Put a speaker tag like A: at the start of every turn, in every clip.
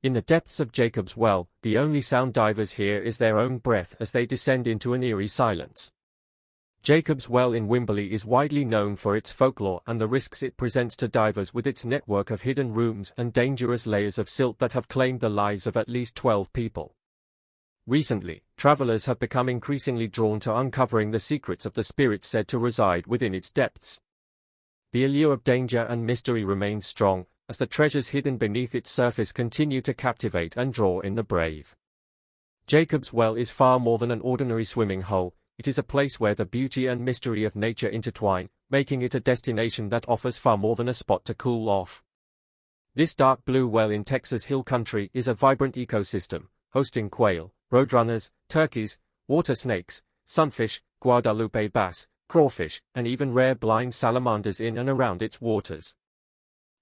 A: In the depths of Jacob's Well, the only sound divers hear is their own breath as they descend into an eerie silence. Jacob's Well in Wimberley is widely known for its folklore and the risks it presents to divers with its network of hidden rooms and dangerous layers of silt that have claimed the lives of at least 12 people. Recently, travelers have become increasingly drawn to uncovering the secrets of the spirits said to reside within its depths. The allure of danger and mystery remains strong, as the treasures hidden beneath its surface continue to captivate and draw in the brave. Jacob's Well is far more than an ordinary swimming hole. It is a place where the beauty and mystery of nature intertwine, making it a destination that offers far more than a spot to cool off. This dark blue well in Texas Hill Country is a vibrant ecosystem, hosting quail, roadrunners, turkeys, water snakes, sunfish, Guadalupe bass, crawfish, and even rare blind salamanders in and around its waters.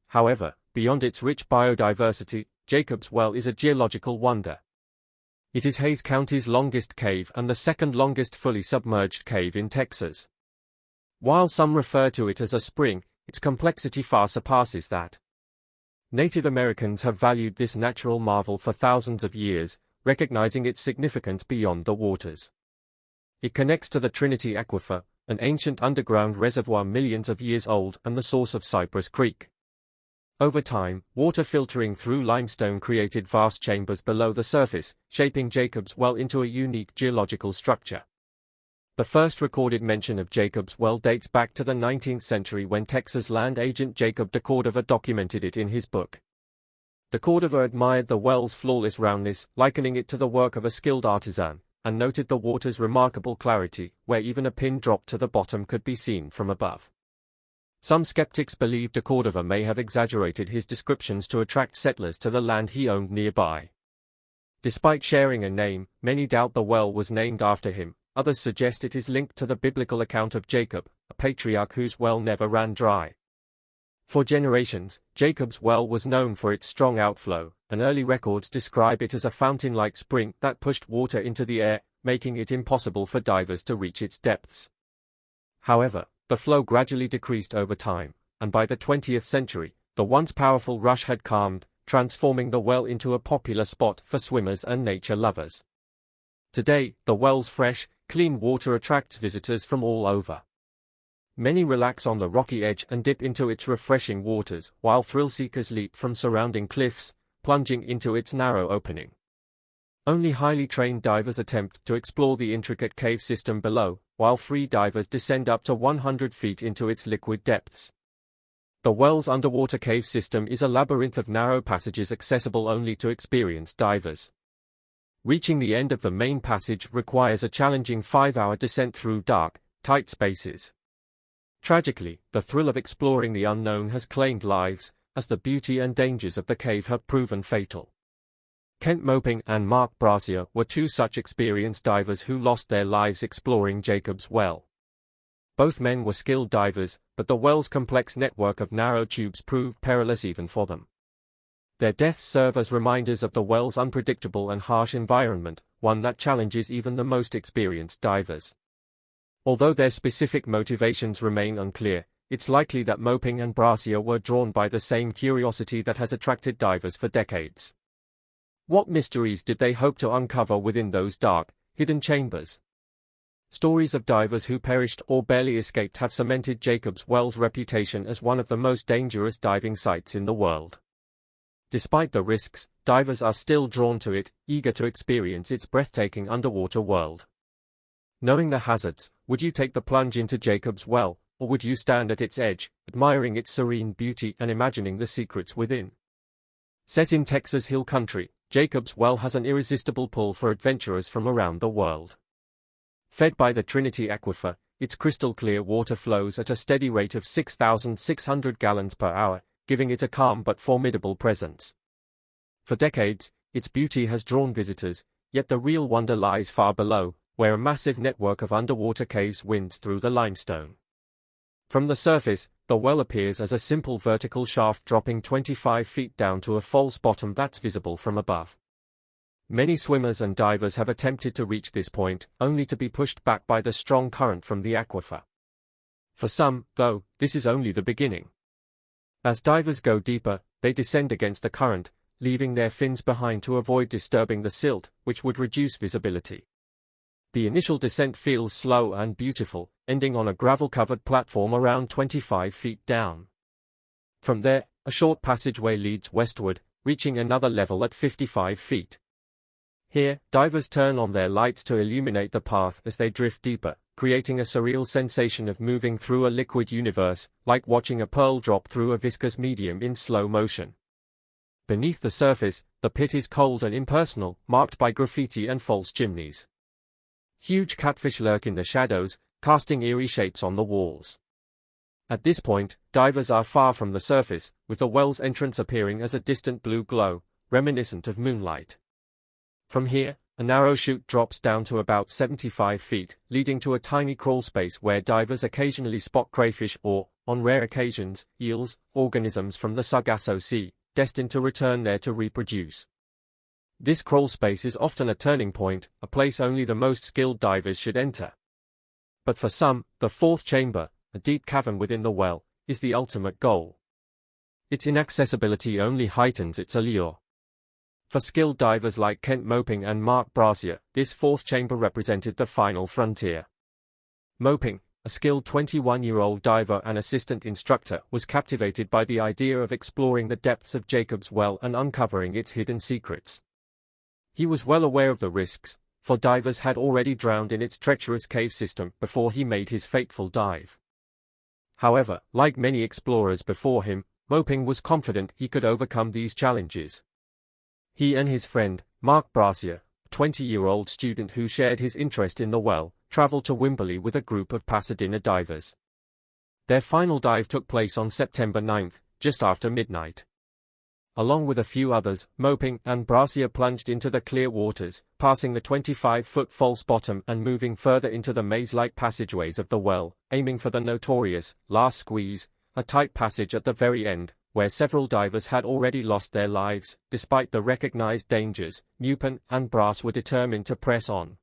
A: However, beyond its rich biodiversity, Jacob's Well is a geological wonder. It is Hays County's longest cave and the second longest fully submerged cave in Texas. While some refer to it as a spring, its complexity far surpasses that. Native Americans have valued this natural marvel for thousands of years, recognizing its significance beyond the waters. It connects to the Trinity Aquifer, an ancient underground reservoir millions of years old and the source of Cypress Creek. Over time, water filtering through limestone created vast chambers below the surface, shaping Jacob's Well into a unique geological structure. The first recorded mention of Jacob's Well dates back to the 19th century when Texas land agent Jacob de Cordova documented it in his book. De Cordova admired the well's flawless roundness, likening it to the work of a skilled artisan, and noted the water's remarkable clarity, where even a pin dropped to the bottom could be seen from above. Some skeptics believe de Cordova may have exaggerated his descriptions to attract settlers to the land he owned nearby. Despite sharing a name, many doubt the well was named after him. Others suggest it is linked to the biblical account of Jacob, a patriarch whose well never ran dry. For generations, Jacob's Well was known for its strong outflow, and early records describe it as a fountain-like spring that pushed water into the air, making it impossible for divers to reach its depths. However, the flow gradually decreased over time, and by the 20th century, the once powerful rush had calmed, transforming the well into a popular spot for swimmers and nature lovers. Today, the well's fresh, clean water attracts visitors from all over. Many relax on the rocky edge and dip into its refreshing waters, while thrill-seekers leap from surrounding cliffs, plunging into its narrow opening. Only highly trained divers attempt to explore the intricate cave system below, while free divers descend up to 100 feet into its liquid depths. The well's underwater cave system is a labyrinth of narrow passages accessible only to experienced divers. Reaching the end of the main passage requires a challenging 5-hour descent through dark, tight spaces. Tragically, the thrill of exploring the unknown has claimed lives, as the beauty and dangers of the cave have proven fatal. Kent Moping and Mark Brasier were two such experienced divers who lost their lives exploring Jacob's Well. Both men were skilled divers, but the well's complex network of narrow tubes proved perilous even for them. Their deaths serve as reminders of the well's unpredictable and harsh environment, one that challenges even the most experienced divers. Although their specific motivations remain unclear, it's likely that Moping and Brasier were drawn by the same curiosity that has attracted divers for decades. What mysteries did they hope to uncover within those dark, hidden chambers? Stories of divers who perished or barely escaped have cemented Jacob's Well's reputation as one of the most dangerous diving sites in the world. Despite the risks, divers are still drawn to it, eager to experience its breathtaking underwater world. Knowing the hazards, would you take the plunge into Jacob's Well, or would you stand at its edge, admiring its serene beauty and imagining the secrets within? Set in Texas Hill Country, Jacob's Well has an irresistible pull for adventurers from around the world. Fed by the Trinity Aquifer, its crystal-clear water flows at a steady rate of 6,600 gallons per hour, giving it a calm but formidable presence. For decades, its beauty has drawn visitors, yet the real wonder lies far below, where a massive network of underwater caves winds through the limestone. From the surface, the well appears as a simple vertical shaft dropping 25 feet down to a false bottom that's visible from above. Many swimmers and divers have attempted to reach this point, only to be pushed back by the strong current from the aquifer. For some, though, this is only the beginning. As divers go deeper, they descend against the current, leaving their fins behind to avoid disturbing the silt, which would reduce visibility. The initial descent feels slow and beautiful, ending on a gravel-covered platform around 25 feet down. From there, a short passageway leads westward, reaching another level at 55 feet. Here, divers turn on their lights to illuminate the path as they drift deeper, creating a surreal sensation of moving through a liquid universe, like watching a pearl drop through a viscous medium in slow motion. Beneath the surface, the pit is cold and impersonal, marked by graffiti and false chimneys. Huge catfish lurk in the shadows, casting eerie shapes on the walls. At this point, divers are far from the surface, with the well's entrance appearing as a distant blue glow, reminiscent of moonlight. From here, a narrow chute drops down to about 75 feet, leading to a tiny crawl space where divers occasionally spot crayfish or, on rare occasions, eels, organisms from the Sargasso Sea, destined to return there to reproduce. This crawl space is often a turning point, a place only the most skilled divers should enter. But for some, the fourth chamber, a deep cavern within the well, is the ultimate goal. Its inaccessibility only heightens its allure. For skilled divers like Kent Moping and Mark Brassier, this fourth chamber represented the final frontier. Moping, a skilled 21-year-old diver and assistant instructor, was captivated by the idea of exploring the depths of Jacob's Well and uncovering its hidden secrets. He was well aware of the risks, for divers had already drowned in its treacherous cave system before he made his fateful dive. However, like many explorers before him, Moping was confident he could overcome these challenges. He and his friend, Mark Brassier, a 20-year-old student who shared his interest in the well, traveled to Wimberley with a group of Pasadena divers. Their final dive took place on September 9, just after midnight. Along with a few others, Moping and Brassier plunged into the clear waters, passing the 25-foot false bottom and moving further into the maze-like passageways of the well, aiming for the notorious last squeeze, a tight passage at the very end, where several divers had already lost their lives. Despite the recognized dangers, Mupin and Brass were determined to press on.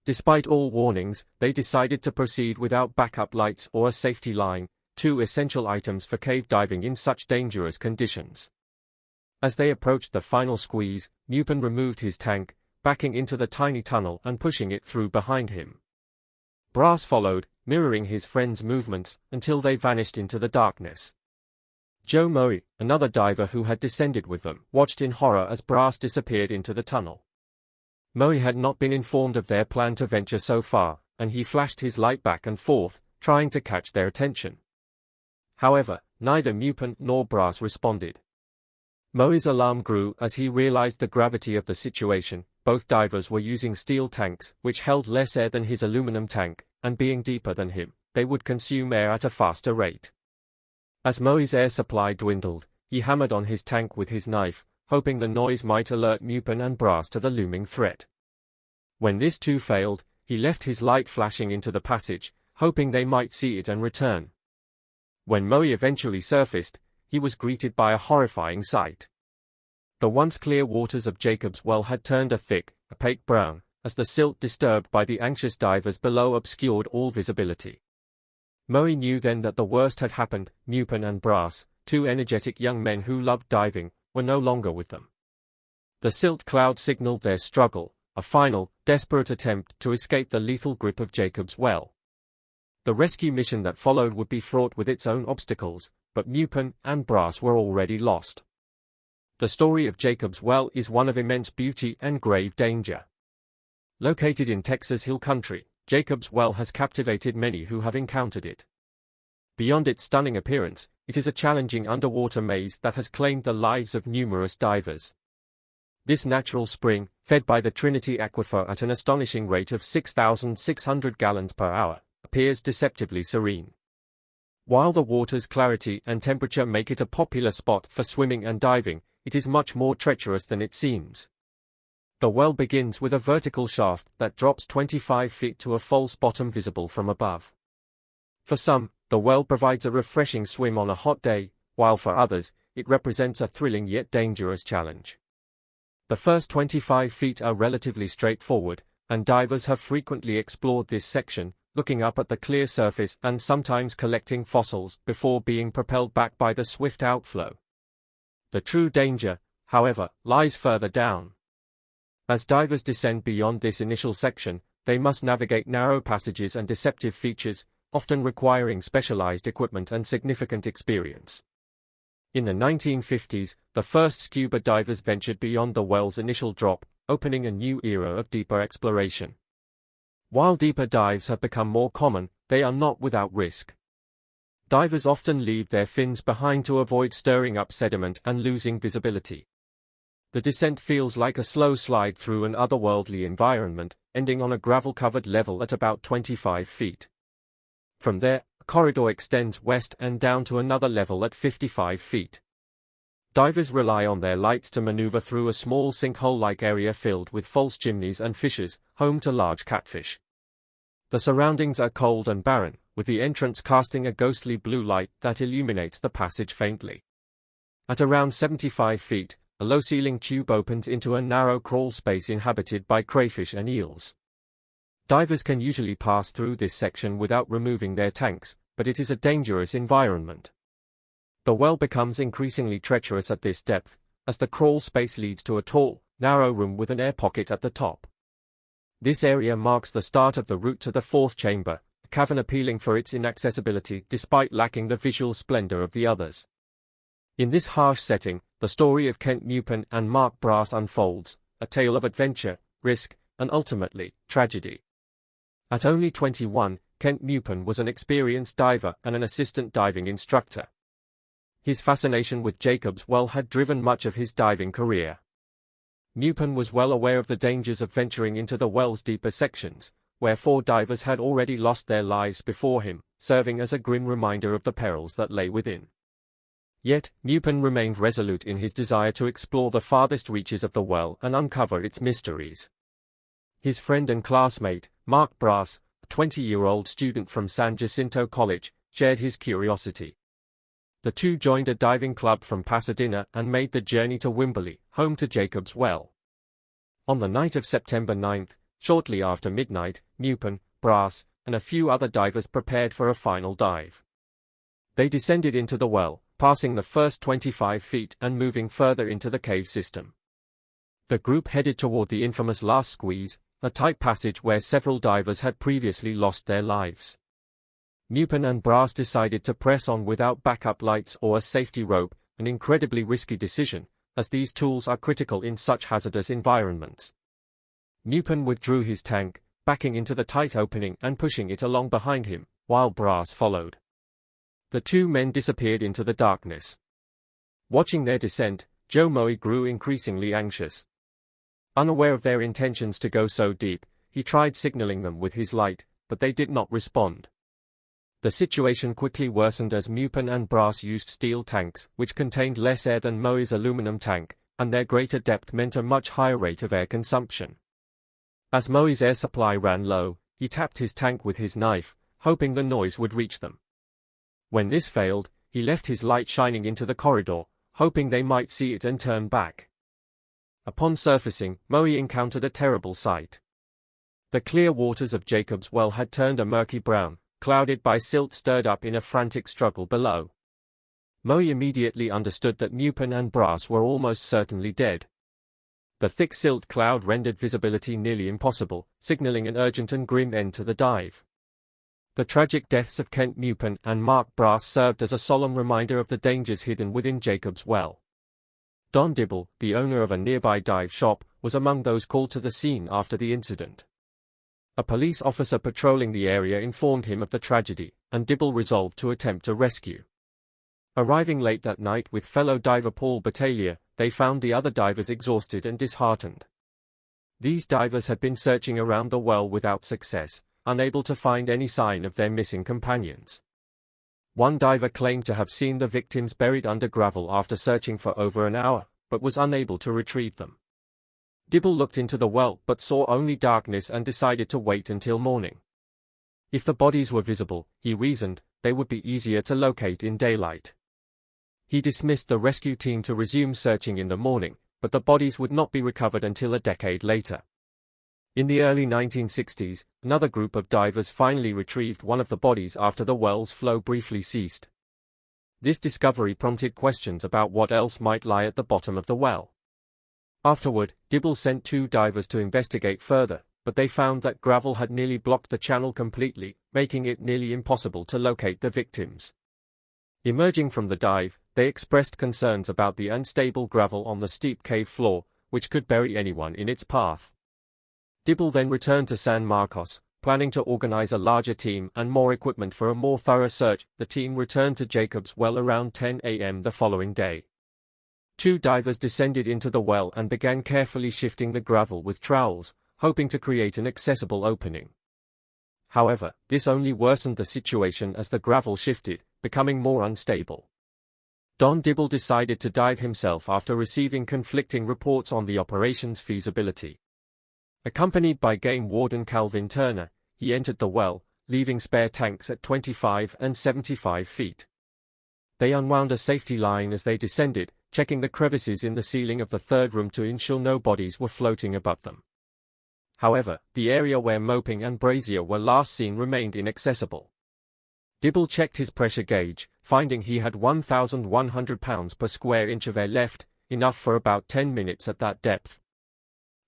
A: Despite all warnings, they decided to proceed without backup lights or a safety line, two essential items for cave diving in such dangerous conditions. As they approached the final squeeze, Mupin removed his tank, backing into the tiny tunnel and pushing it through behind him. Brass followed, mirroring his friend's movements, until they vanished into the darkness. Joe Moe, another diver who had descended with them, watched in horror as Brass disappeared into the tunnel. Moe had not been informed of their plan to venture so far, and he flashed his light back and forth, trying to catch their attention. However, neither Mupin nor Brass responded. Moe's alarm grew as he realized the gravity of the situation. Both divers were using steel tanks, which held less air than his aluminum tank, and being deeper than him, they would consume air at a faster rate. As Moe's air supply dwindled, he hammered on his tank with his knife, hoping the noise might alert Mupin and Brass to the looming threat. When this too failed, he left his light flashing into the passage, hoping they might see it and return. When Moe eventually surfaced, he was greeted by a horrifying sight. The once clear waters of Jacob's Well had turned a thick, opaque brown, as the silt disturbed by the anxious divers below obscured all visibility. Moe knew then that the worst had happened. Mupin and Brass, two energetic young men who loved diving, were no longer with them. The silt cloud signaled their struggle, a final, desperate attempt to escape the lethal grip of Jacob's Well. The rescue mission that followed would be fraught with its own obstacles, but Mupin and Brass were already lost. The story of Jacob's Well is one of immense beauty and grave danger. Located in Texas Hill Country, Jacob's Well has captivated many who have encountered it. Beyond its stunning appearance, it is a challenging underwater maze that has claimed the lives of numerous divers. This natural spring, fed by the Trinity Aquifer at an astonishing rate of 6,600 gallons per hour, appears deceptively serene. While the water's clarity and temperature make it a popular spot for swimming and diving, it is much more treacherous than it seems. The well begins with a vertical shaft that drops 25 feet to a false bottom visible from above. For some, the well provides a refreshing swim on a hot day, while for others, it represents a thrilling yet dangerous challenge. The first 25 feet are relatively straightforward, and divers have frequently explored this section, looking up at the clear surface and sometimes collecting fossils before being propelled back by the swift outflow. The true danger, however, lies further down. As divers descend beyond this initial section, they must navigate narrow passages and deceptive features, often requiring specialized equipment and significant experience. In the 1950s, the first scuba divers ventured beyond the well's initial drop, opening a new era of deeper exploration. While deeper dives have become more common, they are not without risk. Divers often leave their fins behind to avoid stirring up sediment and losing visibility. The descent feels like a slow slide through an otherworldly environment, ending on a gravel-covered level at about 25 feet. From there, a corridor extends west and down to another level at 55 feet. Divers rely on their lights to maneuver through a small sinkhole-like area filled with false chimneys and fissures, home to large catfish. The surroundings are cold and barren, with the entrance casting a ghostly blue light that illuminates the passage faintly. At around 75 feet, a low-ceiling tube opens into a narrow crawl space inhabited by crayfish and eels. Divers can usually pass through this section without removing their tanks, but it is a dangerous environment. The well becomes increasingly treacherous at this depth, as the crawl space leads to a tall, narrow room with an air pocket at the top. This area marks the start of the route to the fourth chamber, a cavern appealing for its inaccessibility despite lacking the visual splendor of the others. In this harsh setting, the story of Kent Mupin and Mark Brass unfolds, a tale of adventure, risk, and ultimately, tragedy. At only 21, Kent Mupin was an experienced diver and an assistant diving instructor. His fascination with Jacob's Well had driven much of his diving career. Mupin was well aware of the dangers of venturing into the well's deeper sections, where 4 divers had already lost their lives before him, serving as a grim reminder of the perils that lay within. Yet, Mupin remained resolute in his desire to explore the farthest reaches of the well and uncover its mysteries. His friend and classmate, Mark Brass, a 20-year-old student from San Jacinto College, shared his curiosity. The two joined a diving club from Pasadena and made the journey to Wimberley, home to Jacob's Well. On the night of September 9, shortly after midnight, Mupin, Brass, and a few other divers prepared for a final dive. They descended into the well, passing the first 25 feet and moving further into the cave system. The group headed toward the infamous last squeeze, a tight passage where several divers had previously lost their lives. Mupin and Brass decided to press on without backup lights or a safety rope, an incredibly risky decision, as these tools are critical in such hazardous environments. Mupin withdrew his tank, backing into the tight opening and pushing it along behind him, while Brass followed. The two men disappeared into the darkness. Watching their descent, Joe Moe grew increasingly anxious. Unaware of their intentions to go so deep, he tried signaling them with his light, but they did not respond. The situation quickly worsened as Mupin and Brass used steel tanks, which contained less air than Moe's aluminum tank, and their greater depth meant a much higher rate of air consumption. As Moe's air supply ran low, he tapped his tank with his knife, hoping the noise would reach them. When this failed, he left his light shining into the corridor, hoping they might see it and turn back. Upon surfacing, Moe encountered a terrible sight. The clear waters of Jacob's Well had turned a murky brown, clouded by silt stirred up in a frantic struggle below. Moe immediately understood that Mupin and Brass were almost certainly dead. The thick silt cloud rendered visibility nearly impossible, signaling an urgent and grim end to the dive. The tragic deaths of Kent Mupin and Mark Brass served as a solemn reminder of the dangers hidden within Jacob's Well. Don Dibble, the owner of a nearby dive shop, was among those called to the scene after the incident. A police officer patrolling the area informed him of the tragedy, and Dibble resolved to attempt a rescue. Arriving late that night with fellow diver Paul Battaglia, they found the other divers exhausted and disheartened. These divers had been searching around the well without success, unable to find any sign of their missing companions. One diver claimed to have seen the victims buried under gravel after searching for over an hour, but was unable to retrieve them. Dibble looked into the well but saw only darkness and decided to wait until morning. If the bodies were visible, he reasoned, they would be easier to locate in daylight. He dismissed the rescue team to resume searching in the morning, but the bodies would not be recovered until a decade later. In the early 1960s, another group of divers finally retrieved one of the bodies after the well's flow briefly ceased. This discovery prompted questions about what else might lie at the bottom of the well. Afterward, Dibble sent 2 divers to investigate further, but they found that gravel had nearly blocked the channel completely, making it nearly impossible to locate the victims. Emerging from the dive, they expressed concerns about the unstable gravel on the steep cave floor, which could bury anyone in its path. Dibble then returned to San Marcos, planning to organize a larger team and more equipment for a more thorough search. The team returned to Jacob's Well around 10 a.m. the following day. 2 divers descended into the well and began carefully shifting the gravel with trowels, hoping to create an accessible opening. However, this only worsened the situation as the gravel shifted, becoming more unstable. Don Dibble decided to dive himself after receiving conflicting reports on the operation's feasibility. Accompanied by Game Warden Calvin Turner, he entered the well, leaving spare tanks at 25 and 75 feet. They unwound a safety line as they descended, checking the crevices in the ceiling of the third room to ensure no bodies were floating above them. However, the area where Moping and Brazier were last seen remained inaccessible. Dibble checked his pressure gauge, finding he had 1,100 pounds per square inch of air left, enough for about 10 minutes at that depth.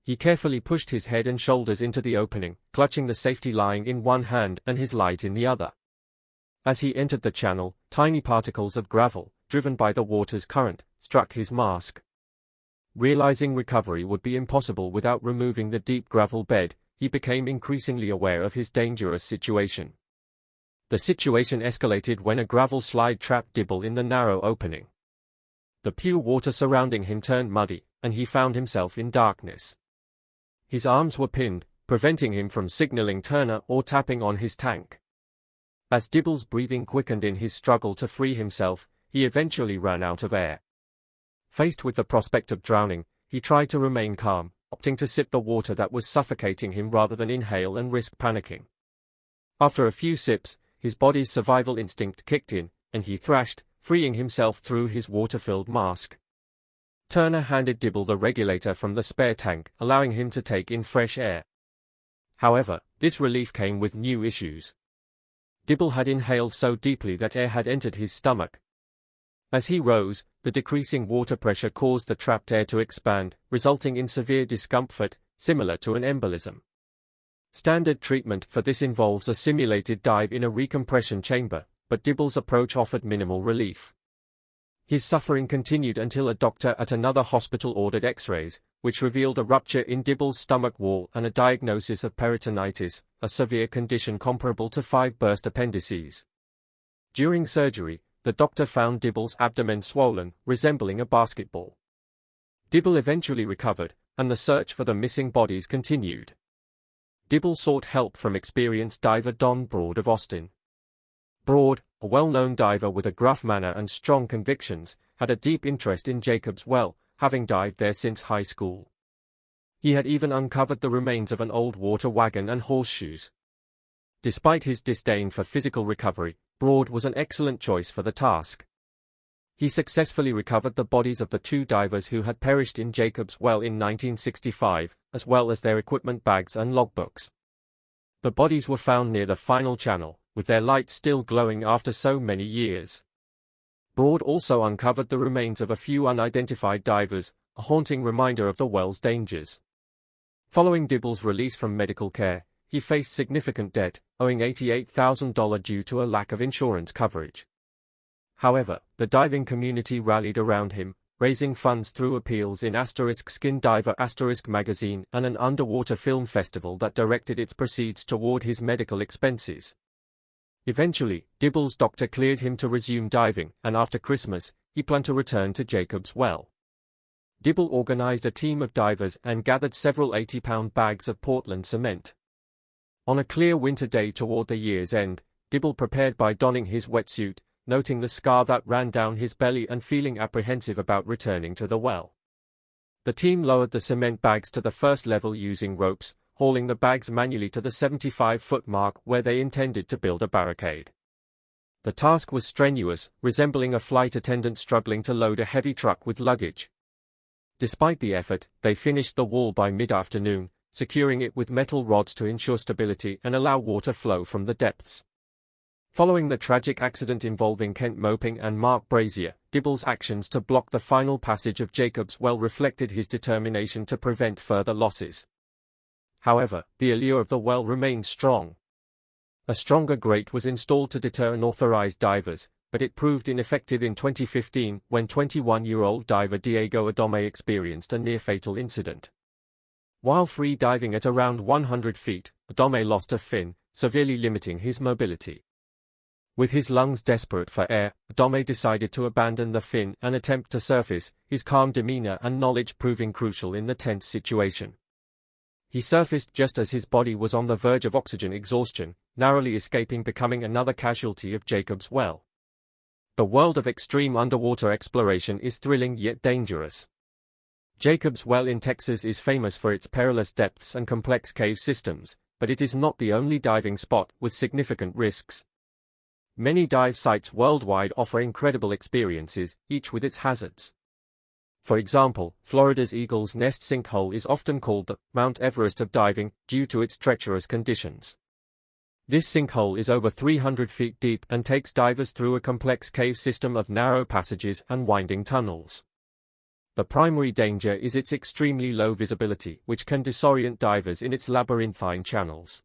A: He carefully pushed his head and shoulders into the opening, clutching the safety line in one hand and his light in the other. As he entered the channel, tiny particles of gravel, driven by the water's current, struck his mask. Realizing recovery would be impossible without removing the deep gravel bed, he became increasingly aware of his dangerous situation. The situation escalated when a gravel slide trapped Dibble in the narrow opening. The pure water surrounding him turned muddy, and he found himself in darkness. His arms were pinned, preventing him from signaling Turner or tapping on his tank. As Dibble's breathing quickened in his struggle to free himself, he eventually ran out of air. Faced with the prospect of drowning, he tried to remain calm, opting to sip the water that was suffocating him rather than inhale and risk panicking. After a few sips, his body's survival instinct kicked in, and he thrashed, freeing himself through his water-filled mask. Turner handed Dibble the regulator from the spare tank, allowing him to take in fresh air. However, this relief came with new issues. Dibble had inhaled so deeply that air had entered his stomach. As he rose, the decreasing water pressure caused the trapped air to expand, resulting in severe discomfort, similar to an embolism. Standard treatment for this involves a simulated dive in a recompression chamber, but Dibble's approach offered minimal relief. His suffering continued until a doctor at another hospital ordered X-rays, which revealed a rupture in Dibble's stomach wall and a diagnosis of peritonitis, a severe condition comparable to 5 burst appendices. During surgery, the doctor found Dibble's abdomen swollen, resembling a basketball. Dibble eventually recovered, and the search for the missing bodies continued. Dibble sought help from experienced diver Don Broad of Austin. Broad, a well-known diver with a gruff manner and strong convictions, had a deep interest in Jacob's Well, having dived there since high school. He had even uncovered the remains of an old water wagon and horseshoes. Despite his disdain for physical recovery, Broad was an excellent choice for the task. He successfully recovered the bodies of the 2 divers who had perished in Jacob's Well in 1965, as well as their equipment bags and logbooks. The bodies were found near the final channel, with their lights still glowing after so many years. Broad also uncovered the remains of a few unidentified divers, a haunting reminder of the well's dangers. Following Dibble's release from medical care, he faced significant debt, owing $88,000 due to a lack of insurance coverage. However, the diving community rallied around him, raising funds through appeals in Skin Diver magazine and an underwater film festival that directed its proceeds toward his medical expenses. Eventually, Dibble's doctor cleared him to resume diving, and after Christmas, he planned to return to Jacob's Well. Dibble organized a team of divers and gathered several 80-pound bags of Portland cement. On a clear winter day toward the year's end, Dibble prepared by donning his wetsuit, noting the scar that ran down his belly and feeling apprehensive about returning to the well. The team lowered the cement bags to the first level using ropes, hauling the bags manually to the 75-foot mark where they intended to build a barricade. The task was strenuous, resembling a flight attendant struggling to load a heavy truck with luggage. Despite the effort, they finished the wall by mid-afternoon, securing it with metal rods to ensure stability and allow water flow from the depths. Following the tragic accident involving Kent Moping and Mark Brazier, Dibble's actions to block the final passage of Jacob's well reflected his determination to prevent further losses. However, the allure of the well remained strong. A stronger grate was installed to deter unauthorized divers, but it proved ineffective in 2015 when 21-year-old diver Diego Adome experienced a near-fatal incident. While free diving at around 100 feet, Adome lost a fin, severely limiting his mobility. With his lungs desperate for air, Adome decided to abandon the fin and attempt to surface, his calm demeanor and knowledge proving crucial in the tense situation. He surfaced just as his body was on the verge of oxygen exhaustion, narrowly escaping becoming another casualty of Jacob's well. The world of extreme underwater exploration is thrilling yet dangerous. Jacob's well in Texas is famous for its perilous depths and complex cave systems, but it is not the only diving spot with significant risks. Many dive sites worldwide offer incredible experiences, each with its hazards. For example, Florida's Eagle's Nest sinkhole is often called the Mount Everest of diving due to its treacherous conditions. This sinkhole is over 300 feet deep and takes divers through a complex cave system of narrow passages and winding tunnels. The primary danger is its extremely low visibility, which can disorient divers in its labyrinthine channels.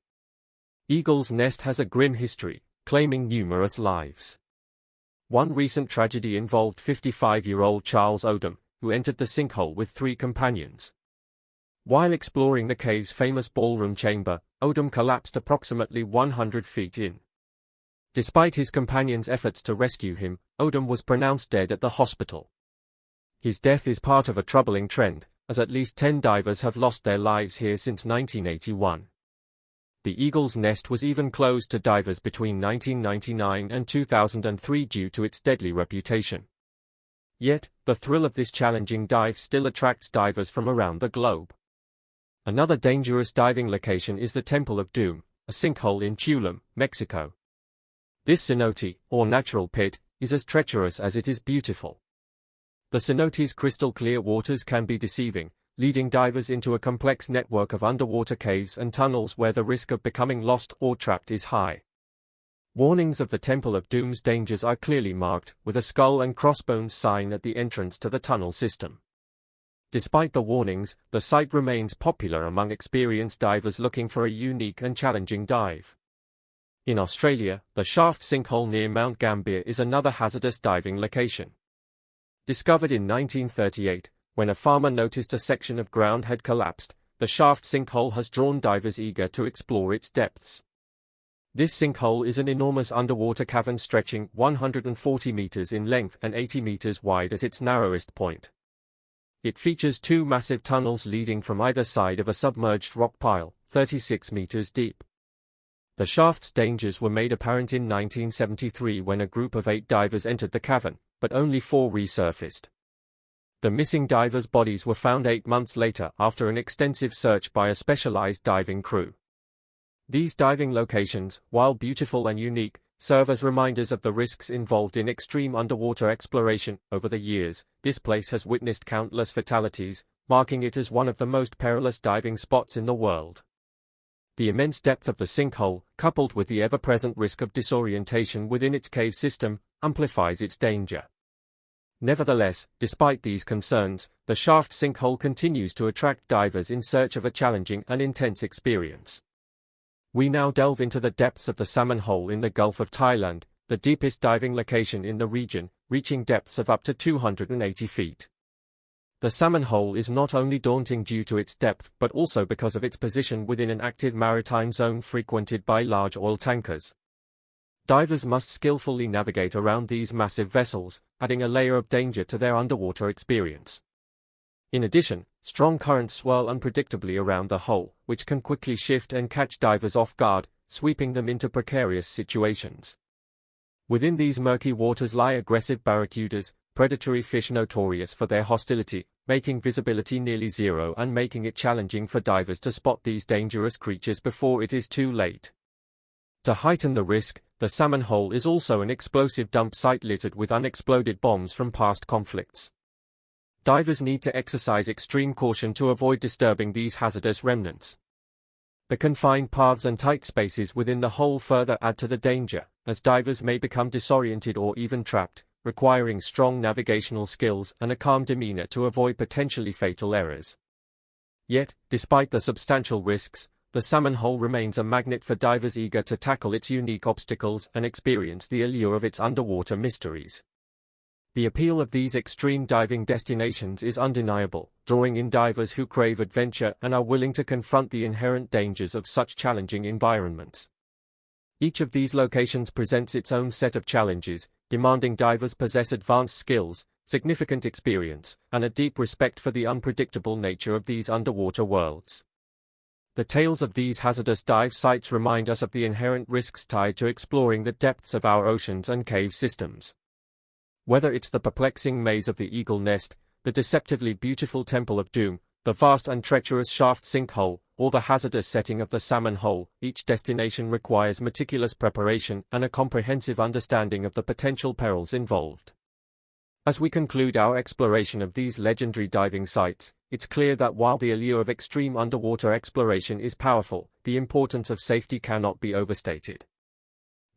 A: Eagle's Nest has a grim history, claiming numerous lives. One recent tragedy involved 55-year-old Charles Odom, who entered the sinkhole with 3 companions. While exploring the cave's famous ballroom chamber, Odom collapsed approximately 100 feet in. Despite his companions' efforts to rescue him, Odom was pronounced dead at the hospital. His death is part of a troubling trend, as at least 10 divers have lost their lives here since 1981. The Eagle's Nest was even closed to divers between 1999 and 2003 due to its deadly reputation. Yet, the thrill of this challenging dive still attracts divers from around the globe. Another dangerous diving location is the Temple of Doom, a sinkhole in Tulum, Mexico. This cenote, or natural pit, is as treacherous as it is beautiful. The cenote's crystal-clear waters can be deceiving, leading divers into a complex network of underwater caves and tunnels where the risk of becoming lost or trapped is high. Warnings of the Temple of Doom's dangers are clearly marked, with a skull and crossbones sign at the entrance to the tunnel system. Despite the warnings, the site remains popular among experienced divers looking for a unique and challenging dive. In Australia, the Shaft sinkhole near Mount Gambier is another hazardous diving location. Discovered in 1938, when a farmer noticed a section of ground had collapsed, the Shaft sinkhole has drawn divers eager to explore its depths. This sinkhole is an enormous underwater cavern stretching 140 meters in length and 80 meters wide at its narrowest point. It features 2 massive tunnels leading from either side of a submerged rock pile, 36 meters deep. The shaft's dangers were made apparent in 1973 when a group of 8 divers entered the cavern, but only 4 resurfaced. The missing divers' bodies were found 8 months later after an extensive search by a specialized diving crew. These diving locations, while beautiful and unique, serve as reminders of the risks involved in extreme underwater exploration. Over the years, this place has witnessed countless fatalities, marking it as one of the most perilous diving spots in the world. The immense depth of the sinkhole, coupled with the ever-present risk of disorientation within its cave system, amplifies its danger. Nevertheless, despite these concerns, the Shaft sinkhole continues to attract divers in search of a challenging and intense experience. We now delve into the depths of the Salmon Hole in the Gulf of Thailand, the deepest diving location in the region, reaching depths of up to 280 feet. The Salmon Hole is not only daunting due to its depth but also because of its position within an active maritime zone frequented by large oil tankers. Divers must skillfully navigate around these massive vessels, adding a layer of danger to their underwater experience. In addition, strong currents swirl unpredictably around the hole, which can quickly shift and catch divers off guard, sweeping them into precarious situations. Within these murky waters lie aggressive barracudas, predatory fish notorious for their hostility, making visibility nearly zero and making it challenging for divers to spot these dangerous creatures before it is too late. To heighten the risk, the Salmon Hole is also an explosive dump site littered with unexploded bombs from past conflicts. Divers need to exercise extreme caution to avoid disturbing these hazardous remnants. The confined paths and tight spaces within the hole further add to the danger, as divers may become disoriented or even trapped, requiring strong navigational skills and a calm demeanor to avoid potentially fatal errors. Yet, despite the substantial risks, the salmon hole remains a magnet for divers eager to tackle its unique obstacles and experience the allure of its underwater mysteries. The appeal of these extreme diving destinations is undeniable, drawing in divers who crave adventure and are willing to confront the inherent dangers of such challenging environments. Each of these locations presents its own set of challenges, demanding divers possess advanced skills, significant experience, and a deep respect for the unpredictable nature of these underwater worlds. The tales of these hazardous dive sites remind us of the inherent risks tied to exploring the depths of our oceans and cave systems. Whether it's the perplexing maze of the Eagle Nest, the deceptively beautiful Temple of Doom, the vast and treacherous shaft sinkhole, or the hazardous setting of the salmon hole, each destination requires meticulous preparation and a comprehensive understanding of the potential perils involved. As we conclude our exploration of these legendary diving sites, it's clear that while the allure of extreme underwater exploration is powerful, the importance of safety cannot be overstated.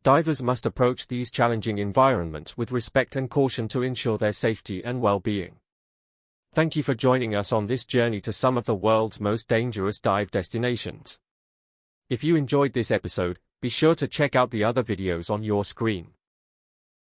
A: Divers must approach these challenging environments with respect and caution to ensure their safety and well-being. Thank you for joining us on this journey to some of the world's most dangerous dive destinations. If you enjoyed this episode, be sure to check out the other videos on your screen.